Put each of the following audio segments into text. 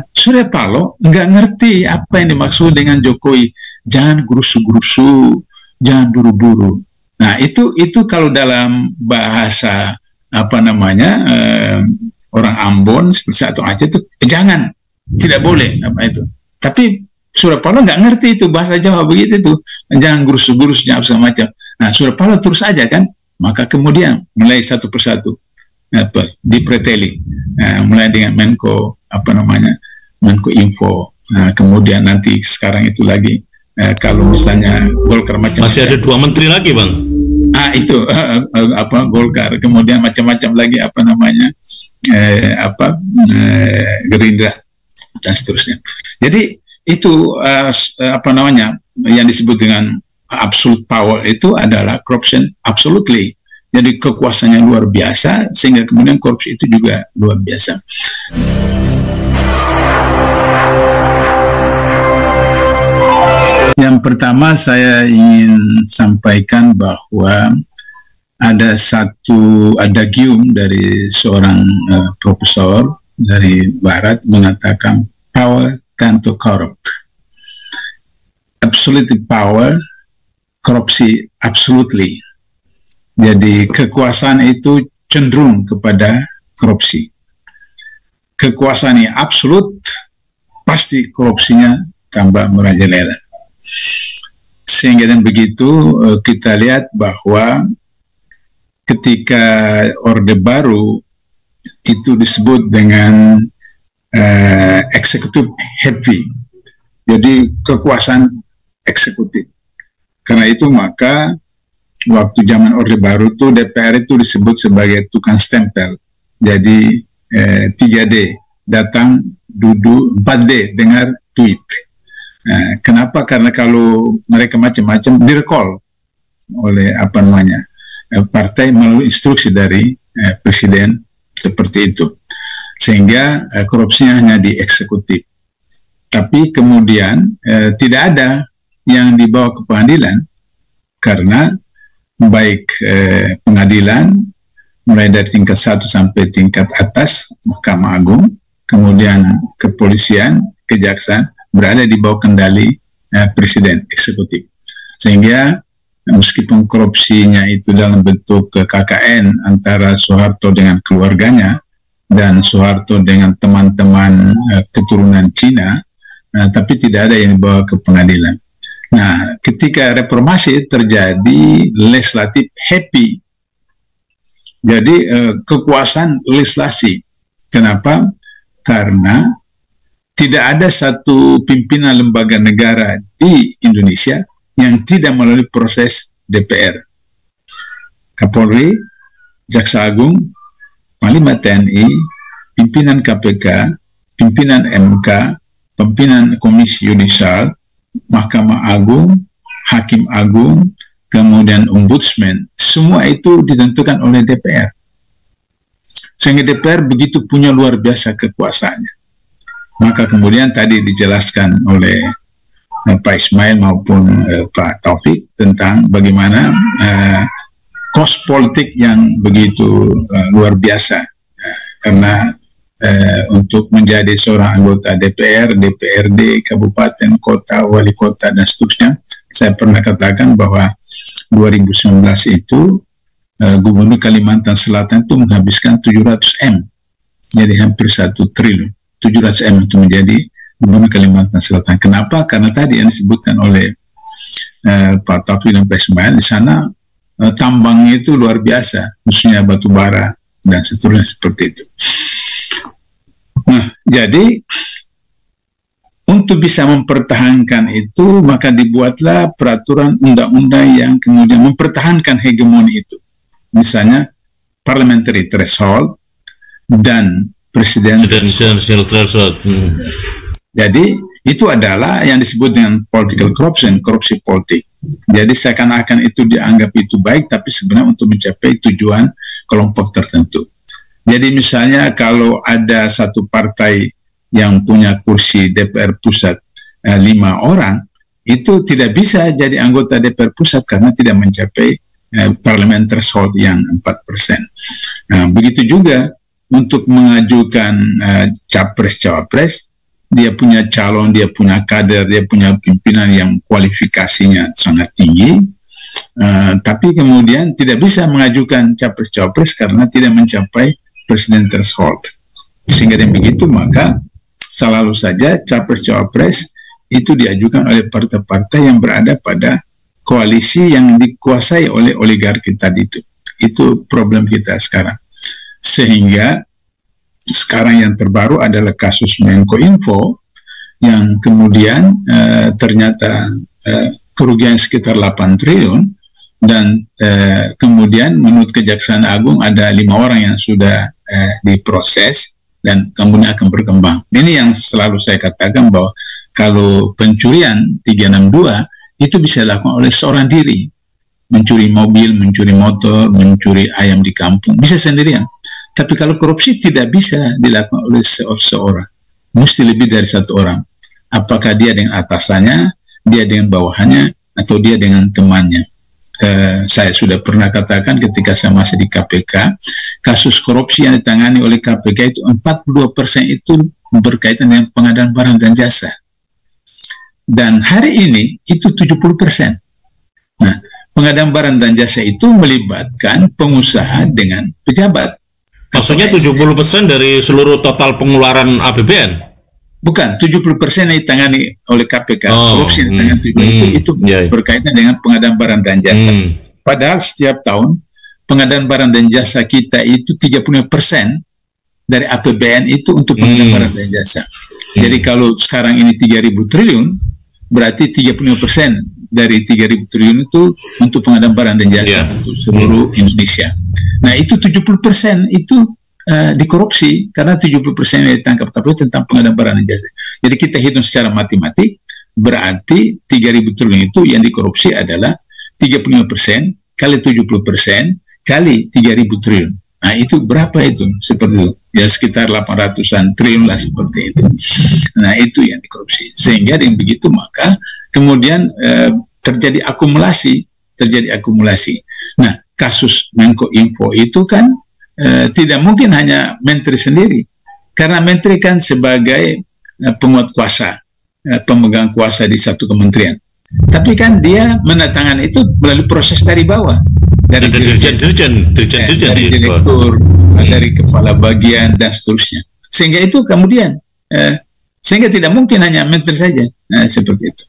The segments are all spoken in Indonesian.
Surya Paloh nggak ngerti apa yang dimaksud dengan Jokowi. Jangan gerusu-gerusu, jangan buru-buru. Nah, itu kalau dalam bahasa apa namanya orang Ambon atau Aceh itu jangan, tidak boleh apa itu. Tapi Surya Paloh nggak ngerti itu bahasa Jawa begitu itu. Jangan gurus-gurus, jangan segala macam. Nah, Surya Paloh terus aja kan. Maka kemudian mulai satu persatu dipreteli, mulai dengan Menko apa namanya Menko Info, kemudian nanti sekarang itu lagi kalau misalnya Golkar macam-macam, masih ada 2 menteri lagi bang. Itu apa Golkar, kemudian macam-macam lagi apa namanya Gerindra dan seterusnya. Jadi itu apa namanya yang disebut dengan absolute power itu adalah corruption absolutely. Jadi kekuasaannya luar biasa sehingga kemudian korupsi itu juga luar biasa. Yang pertama saya ingin sampaikan bahwa ada satu adagium dari seorang profesor dari Barat mengatakan power tend to corrupt. Absolute power, korupsi absolutely. Jadi kekuasaan itu cenderung kepada korupsi. Kekuasaan yang absolut, pasti korupsinya tambah merajalela. Sehingga dan begitu kita lihat bahwa ketika Orde Baru itu disebut dengan eksekutif heavy. Jadi kekuasaan eksekutif. Karena itu maka waktu zaman Orde Baru itu DPR itu disebut sebagai tukang stempel. Jadi 3D, datang, duduk, 4D, dengar, tweet. Kenapa? Karena kalau mereka macam-macam direkol oleh apa namanya partai melalui instruksi dari presiden seperti itu. Sehingga korupsinya hanya di eksekutif. Tapi kemudian tidak ada yang dibawa ke pengadilan karena baik pengadilan mulai dari tingkat 1 sampai tingkat atas Mahkamah Agung, kemudian kepolisian, kejaksaan berada di bawah kendali presiden eksekutif. Sehingga meskipun korupsinya itu dalam bentuk KKN antara Soeharto dengan keluarganya dan Soeharto dengan teman-teman keturunan Cina, tapi tidak ada yang dibawa ke pengadilan. Nah, ketika reformasi terjadi legislatif happy. Jadi kekuasaan legislasi. Kenapa? Karena tidak ada satu pimpinan lembaga negara di Indonesia yang tidak melalui proses DPR. Kapolri, Jaksa Agung, Panglima TNI, pimpinan KPK, pimpinan MK, pimpinan Komisi Yudisial, Mahkamah Agung, Hakim Agung, kemudian Ombudsman, semua itu ditentukan oleh DPR. Sehingga DPR begitu punya luar biasa kekuasaannya. Maka kemudian tadi dijelaskan oleh Pak Ismail maupun Pak Taufik tentang bagaimana kos politik yang begitu luar biasa. Karena untuk menjadi seorang anggota DPR, DPRD, kabupaten, kota, wali kota, dan seterusnya, saya pernah katakan bahwa 2019 itu Gubernur Kalimantan Selatan itu menghabiskan 700 M, jadi hampir 1 triliun, 700 M untuk menjadi Gubernur Kalimantan Selatan. Kenapa? Karena tadi yang disebutkan oleh Pak Taufik dan Pak Ismail, di sana tambangnya itu luar biasa, khususnya batu bara dan seterusnya seperti itu. Nah, jadi untuk bisa mempertahankan itu, maka dibuatlah peraturan undang-undang yang kemudian mempertahankan hegemoni itu. Misalnya parliamentary threshold dan presidential threshold. Jadi itu adalah yang disebut dengan political corruption, korupsi politik. Jadi seakan-akan itu dianggap itu baik, tapi sebenarnya untuk mencapai tujuan kelompok tertentu. Jadi misalnya kalau ada satu partai yang punya kursi DPR pusat 5 orang, itu tidak bisa jadi anggota DPR pusat karena tidak mencapai parliament threshold yang 4%. Nah, begitu juga untuk mengajukan capres-cawapres, dia punya calon, dia punya kader, dia punya pimpinan yang kualifikasinya sangat tinggi, tapi kemudian tidak bisa mengajukan capres-cawapres karena tidak mencapai presiden threshold. Sehingga dengan begitu maka selalu saja capres-cawapres itu diajukan oleh partai-partai yang berada pada koalisi yang dikuasai oleh oligarki tadi itu. Itu problem kita sekarang. Sehingga sekarang yang terbaru adalah kasus Menko Info yang kemudian ternyata kerugian sekitar 8 triliun dan kemudian menurut Kejaksaan Agung ada 5 orang yang sudah diproses dan kemudian akan berkembang. Ini yang selalu saya katakan bahwa kalau pencurian 362 itu bisa dilakukan oleh seorang diri. Mencuri mobil, mencuri motor, mencuri ayam di kampung, bisa sendirian. Tapi kalau korupsi tidak bisa dilakukan oleh seorang, mesti lebih dari satu orang. Apakah dia dengan atasannya, dia dengan bawahannya, atau dia dengan temannya. Saya sudah pernah katakan ketika saya masih di KPK, kasus korupsi yang ditangani oleh KPK itu 42% itu berkaitan dengan pengadaan barang dan jasa. Dan hari ini itu 70%. Nah, pengadaan barang dan jasa itu melibatkan pengusaha dengan pejabat. Maksudnya 70% dari seluruh total pengeluaran APBN? Bukan, 70% yang ditangani oleh KPK. Korupsi yang ditangani itu berkaitan dengan pengadaan barang dan jasa. Padahal setiap tahun pengadaan barang dan jasa kita itu 35% dari APBN itu untuk pengadaan barang dan jasa. Jadi kalau sekarang ini 3.000 triliun, berarti 35% dari 3.000 triliun itu untuk pengadaan barang dan jasa untuk seluruh Indonesia. Nah, itu 70% itu dikorupsi karena 70% yang ditangkap KPU tentang pengadaan barang dan jasa. Jadi kita hitung secara matematik, berarti 3.000 triliun itu yang dikorupsi adalah 35% kali 70% kali 3.000 triliun. Nah, itu berapa itu? Seperti itu. Ya sekitar 800-an triliun lah seperti itu. Nah, itu yang dikorupsi. Sehingga dengan begitu maka kemudian terjadi akumulasi. Nah, kasus Menko Info itu kan tidak mungkin hanya menteri sendiri. Karena menteri kan sebagai penguat kuasa, pemegang kuasa di satu kementerian. Tapi kan dia menandatangani itu melalui proses dari bawah. Dari dirjen, dari direktur, dari kepala bagian dan seterusnya. Sehingga itu kemudian sehingga tidak mungkin hanya menteri saja. Seperti itu.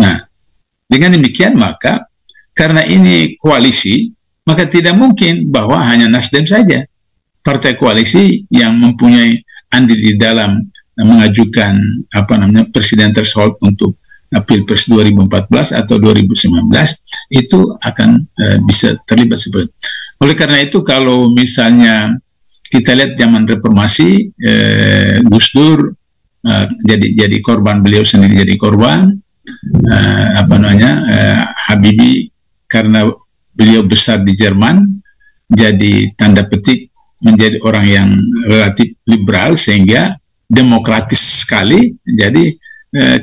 Nah, dengan demikian maka karena ini koalisi, maka tidak mungkin bahwa hanya Nasdem saja. Partai koalisi yang mempunyai andil di dalam mengajukan presiden threshold untuk Pilpres 2014 atau 2019 itu akan bisa terlibat seperti itu. Oleh karena itu kalau misalnya kita lihat zaman reformasi, Gus Dur jadi korban, beliau sendiri jadi korban, Habibie karena beliau besar di Jerman jadi tanda petik menjadi orang yang relatif liberal sehingga demokratis sekali. Jadi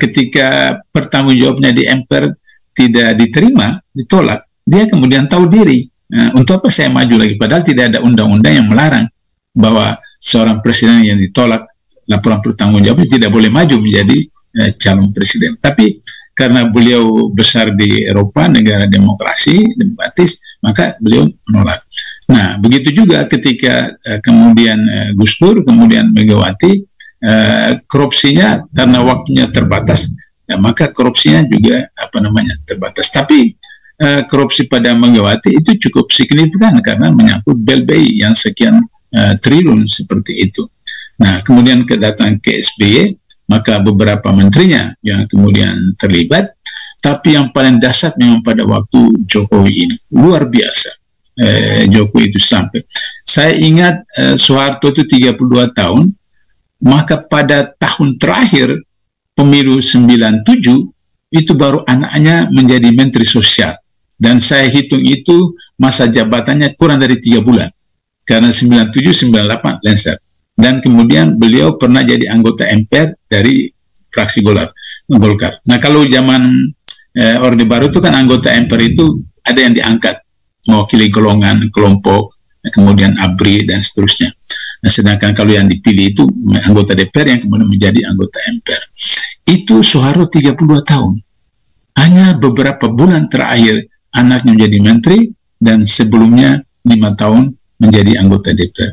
ketika pertanggungjawabnya di MPR tidak diterima, ditolak, dia kemudian tahu diri. Untuk apa saya maju lagi? Padahal tidak ada undang-undang yang melarang bahwa seorang presiden yang ditolak laporan pertanggungjawabnya tidak boleh maju menjadi calon presiden. Tapi karena beliau besar di Eropa, negara demokratis, maka beliau menolak. Nah, begitu juga ketika kemudian Gus Dur, kemudian Megawati, korupsinya karena waktunya terbatas, maka korupsinya juga terbatas. Tapi korupsi pada Megawati itu cukup signifikan karena menyangkut BLBI yang sekian triliun seperti itu. Nah, kemudian kedatangan ke SBY, maka beberapa menterinya yang kemudian terlibat, tapi yang paling dahsyat memang pada waktu Jokowi ini, luar biasa. Jokowi itu sampai, saya ingat Soeharto itu 32 tahun, maka pada tahun terakhir pemilu 97 itu baru anaknya menjadi menteri sosial, dan saya hitung itu masa jabatannya kurang dari 3 bulan karena 97-98 lengser. Dan kemudian beliau pernah jadi anggota MPR dari fraksi Golkar. Nah, kalau zaman Orde Baru itu kan anggota MPR itu ada yang diangkat mewakili golongan, kelompok, kemudian ABRI dan seterusnya. Nah, sedangkan kalau yang dipilih itu anggota DPR yang kemudian menjadi anggota MPR. Itu Soeharto 32 tahun. Hanya beberapa bulan terakhir anaknya menjadi menteri dan sebelumnya 5 tahun menjadi anggota DPR.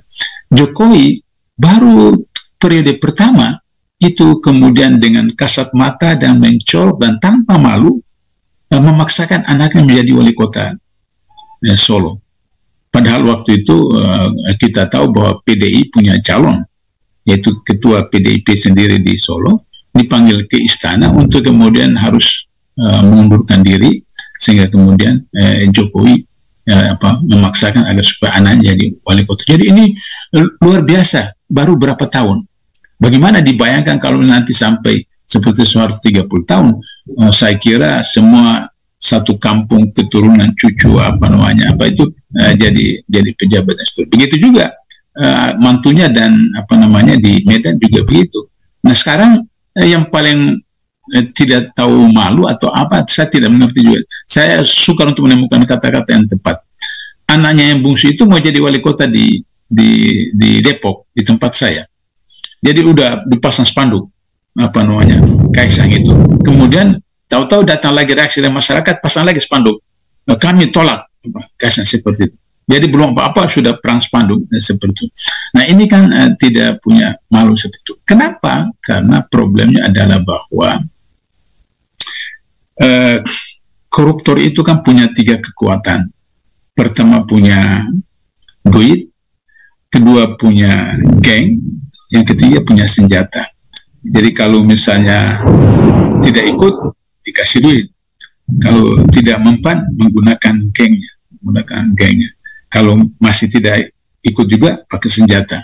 Jokowi baru periode pertama itu kemudian dengan kasat mata dan mencolok dan tanpa malu memaksakan anaknya menjadi wali kota Solo. Padahal waktu itu kita tahu bahwa PDI punya calon, yaitu ketua PDIP sendiri di Solo, dipanggil ke istana untuk kemudian harus mengundurkan diri, sehingga kemudian Jokowi memaksakan agar supaya anaknya jadi wali kota. Jadi ini luar biasa, baru berapa tahun. Bagaimana dibayangkan kalau nanti sampai seperti Soeharto 30 tahun, saya kira semua satu kampung keturunan cucu jadi pejabat dan seterusnya. Begitu juga mantunya dan di Medan juga begitu. Nah sekarang yang paling tidak tahu malu atau apa, saya tidak mengerti juga. Saya suka untuk menemukan kata-kata yang tepat. Anaknya yang bungsu itu mau jadi wali kota di Depok, di tempat saya. Jadi udah dipasang spanduk Kaisang itu. Kemudian tahu-tahu datang lagi reaksi dari masyarakat, pasang lagi spanduk. Kami tolak Kaisang seperti itu. Jadi belum apa-apa sudah perang spanduk seperti itu. Nah ini kan tidak punya malu seperti itu. Kenapa? Karena problemnya adalah bahwa koruptor itu kan punya 3 kekuatan. Pertama punya duit, kedua punya geng, yang ketiga punya senjata. Jadi kalau misalnya tidak ikut, dikasih duit. Kalau tidak mempan, menggunakan gengnya. Kalau masih tidak ikut juga, pakai senjata.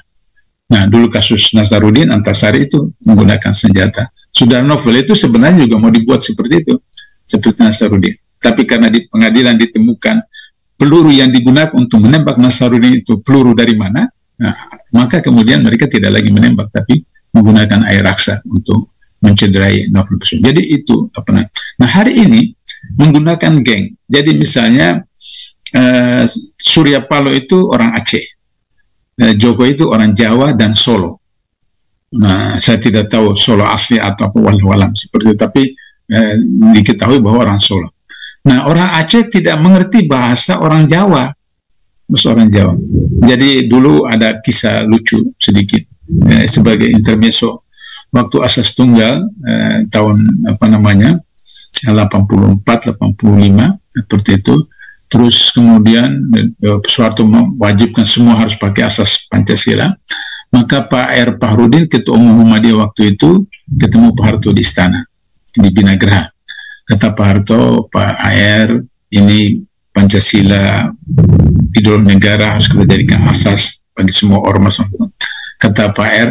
Nah, dulu kasus Nasaruddin Antasari itu menggunakan senjata. Sudarno itu sebenarnya juga mau dibuat seperti itu, seperti Nasaruddin. Tapi karena di pengadilan ditemukan peluru yang digunakan untuk menembak Nasaruddin itu peluru dari mana, nah, maka kemudian mereka tidak lagi menembak, tapi menggunakan air raksa untuk mencederai Novel Baswedan. Jadi itu Nah hari ini menggunakan geng. Jadi misalnya Surya Paloh itu orang Aceh, Jokowi itu orang Jawa dan Solo. Nah saya tidak tahu Solo asli atau apa walau-walam seperti itu, tapi diketahui bahwa orang Solo. Nah orang Aceh tidak mengerti bahasa orang Jawa, orang Jawa. Jadi dulu ada kisah lucu sedikit sebagai intermezzo. Waktu asas tunggal tahun 84, 85 seperti itu, terus kemudian Soeharto mewajibkan semua harus pakai asas Pancasila, maka Pak R. Pahrudin, ketua umum Muhammadiyah waktu itu, ketemu Pak Harto di istana di Binagraha. Kata Pak Harto, Pak AR, ini Pancasila idul negara harus kita jadikan asas bagi semua ormas. Kata Pak R,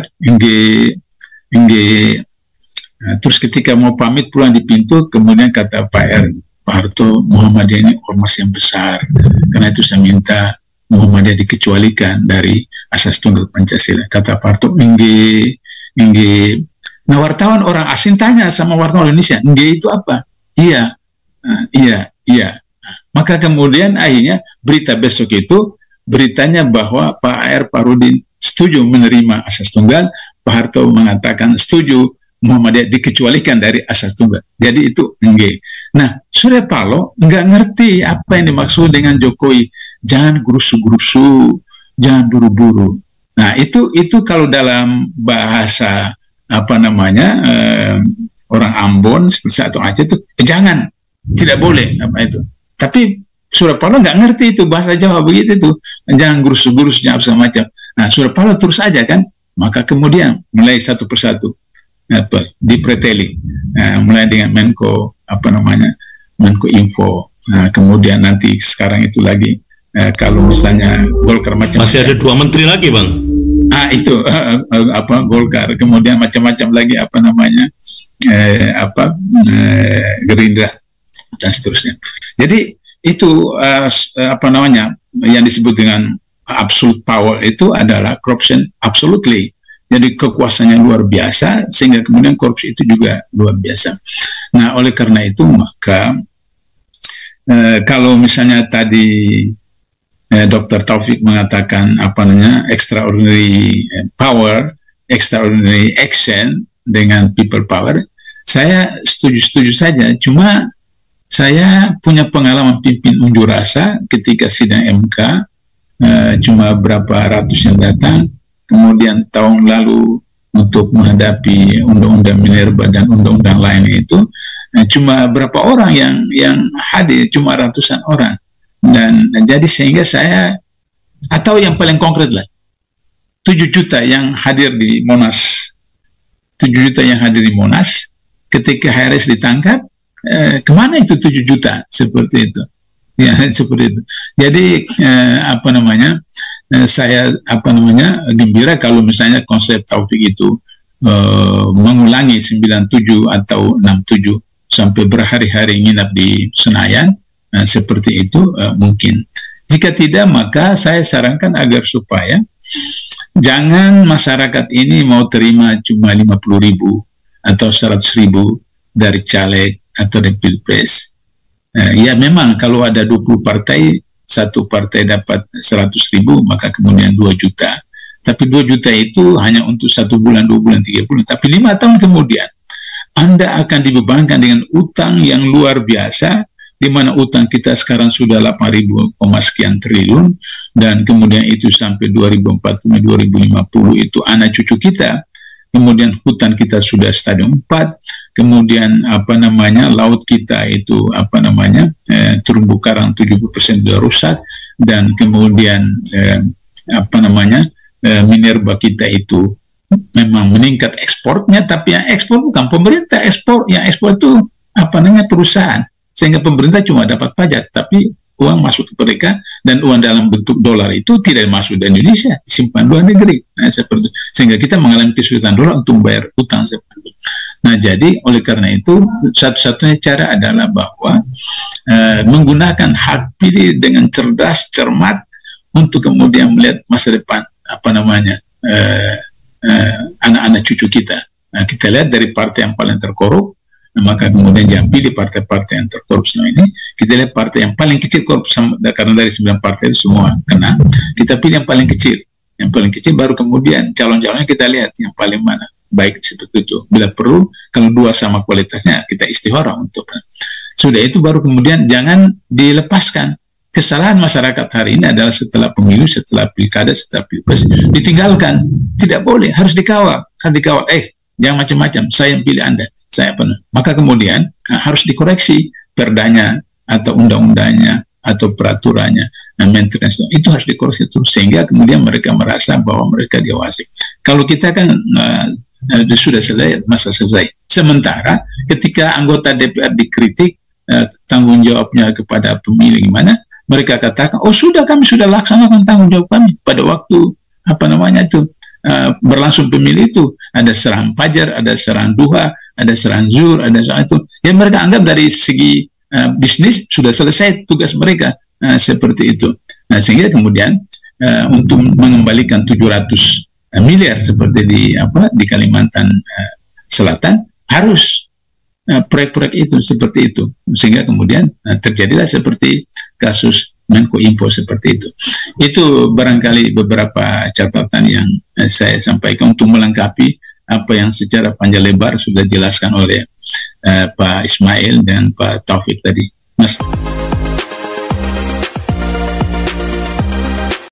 terus ketika mau pamit pulang di pintu, kemudian kata Pak R, Pak Harto, Muhammadiyah ini ormas yang besar, karena itu saya minta Muhammadiyah dikecualikan dari asas tunggal Pancasila. Kata Pak Harto, Nah wartawan orang asing tanya sama wartawan Indonesia, itu apa? Iya. Maka kemudian akhirnya berita besok itu beritanya bahwa Pak R. Pahrudin setuju menerima asas tunggal, Pak Harto mengatakan setuju Muhammadiyah dikecualikan dari asas tunggal. Jadi itu Nah, Surya Paloh nggak ngerti apa yang dimaksud dengan Jokowi. Jangan gerusu-gerusu, jangan buru-buru. Nah, itu kalau dalam bahasa orang Ambon atau Aceh itu jangan, tidak boleh itu. Tapi Surya Paloh nggak ngerti itu bahasa Jawa begitu itu. Jangan gurus-gurus, jangan macam. Nah, Surya Paloh terus aja kan. Maka kemudian mulai satu persatu dipreteli, mulai dengan Menko Menko Info. Kemudian nanti sekarang itu lagi kalau misalnya Golkar macam-macam. Masih ada 2 menteri lagi, Bang. Itu Golkar, kemudian macam-macam lagi Gerindra dan seterusnya. Jadi itu yang disebut dengan absolute power itu adalah corruption absolutely. Jadi kekuasaannya luar biasa, sehingga kemudian korupsi itu juga luar biasa. Nah, oleh karena itu maka kalau misalnya tadi Dr. Taufik mengatakan apa namanya extraordinary power, extraordinary action dengan people power, saya setuju-setuju saja. Cuma saya punya pengalaman pimpin unjuk rasa ketika sidang MK, cuma berapa ratus yang datang. Kemudian tahun lalu untuk menghadapi undang-undang Minerba dan undang-undang lainnya itu, cuma berapa orang yang hadir, cuma ratusan orang. Dan jadi sehingga saya, atau yang paling konkret lah, 7 juta yang hadir di Monas, 7 juta yang hadir di Monas, ketika HRS ditangkap, kemana itu 7 juta, seperti itu. Ya, seperti itu. Jadi apa namanya, saya apa namanya gembira kalau misalnya konsep Taufik itu mengulangi 97 atau 67 sampai berhari-hari nginap di Senayan, seperti itu mungkin. Jika tidak, maka saya sarankan agar supaya jangan masyarakat ini mau terima cuma 50.000 atau 100.000 dari caleg atau dari pilpres. Ya memang kalau ada 20 partai, satu partai dapat 100.000, maka kemudian 2 juta. Tapi 2 juta itu hanya untuk 1 bulan, 2 bulan, 3 bulan. Tapi 5 tahun kemudian, Anda akan dibebankan dengan utang yang luar biasa, di mana utang kita sekarang sudah 8.000 sekian triliun, dan kemudian itu sampai 2040, 2050 itu anak cucu kita. Kemudian hutan kita sudah stadium 4, kemudian apa namanya laut kita itu apa namanya terumbu karang 70% sudah rusak, dan kemudian apa namanya minerba kita itu memang meningkat ekspornya, tapi yang ekspor bukan pemerintah, yang ekspor itu apa namanya perusahaan, sehingga pemerintah cuma dapat pajak, tapi uang masuk ke mereka, dan uang dalam bentuk dolar itu tidak masuk di Indonesia, simpan luar negeri. Nah, seperti sehingga kita mengalami kesulitan dolar untuk membayar utang. Nah, jadi oleh karena itu satu-satunya cara adalah bahwa menggunakan hak pilih dengan cerdas, cermat, untuk kemudian melihat masa depan apa namanya anak-anak cucu kita. Nah, kita lihat dari partai yang paling terkorup, maka kemudian jangan pilih partai-partai yang terkorup selama ini. Kita lihat partai yang paling kecil korup, karena dari 9 partai itu semua kena. Kita pilih yang paling kecil, baru kemudian calon-calonnya kita lihat yang paling mana baik, seperti itu. Bila perlu, kalau 2 sama kualitasnya, kita istihara untuk sudah itu, baru kemudian jangan dilepaskan. Kesalahan masyarakat hari ini adalah setelah pemilu, setelah pilkada, setelah pilpres, ditinggalkan. Tidak boleh, harus dikawal, jangan macam-macam, saya yang pilih Anda, saya pernah. Maka kemudian harus dikoreksi perdanya atau undang-undangnya atau peraturannya, maintenance itu harus dikoreksi terus, sehingga kemudian mereka merasa bahwa mereka diawasi. Kalau kita kan sudah selesai, masa selesai. Sementara ketika anggota DPR dikritik, tanggung jawabnya kepada pemilih gimana, mereka katakan, oh sudah, kami sudah laksanakan tanggung jawab kami pada waktu apa namanya itu berlangsung pemilu itu. Ada serangan fajar, ada serangan duha, ada serangan zuhur, ada serangan itu. Ya mereka anggap dari segi bisnis sudah selesai tugas mereka, seperti itu. Nah, sehingga kemudian untuk mengembalikan 700 miliar seperti di Kalimantan Selatan, harus proyek-proyek itu seperti itu, sehingga kemudian terjadilah seperti kasus Menko Info seperti itu. Itu barangkali beberapa catatan yang saya sampaikan untuk melengkapi apa yang secara panjang lebar sudah dijelaskan oleh Pak Ismail dan Pak Taufik tadi, Mas.